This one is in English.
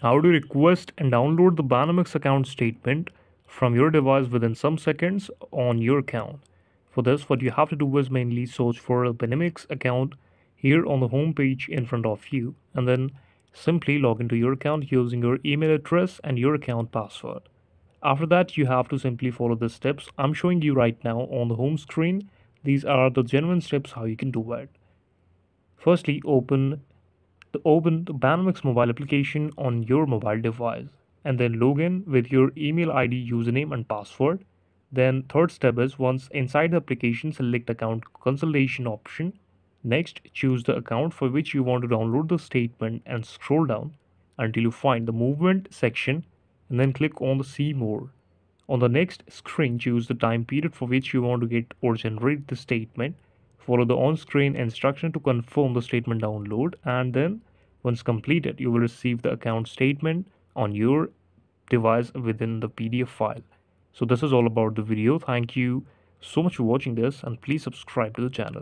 How to request and download the Banamex account statement from your device within some seconds on your account. For this, what you have to do is mainly search for a Banamex account here on the home page in front of you, and then simply log into your account using your email address and your account password. After that, you have to simply follow the steps I'm showing you right now on the home screen. These are the genuine steps how you can do it. Firstly, open the Banamex mobile application on your mobile device and then log in with your email ID, username, and password. Then, third step is once inside the application, select account consultation option. Next, choose the account for which you want to download the statement and scroll down until you find the movement section and then click on the see more. On the next screen, choose the time period for which you want to get or generate the statement. Follow the on-screen instruction to confirm the statement download, and then once completed, you will receive the account statement on your device within the PDF file. So this is all about the video. Thank you so much for watching this, and please subscribe to the channel.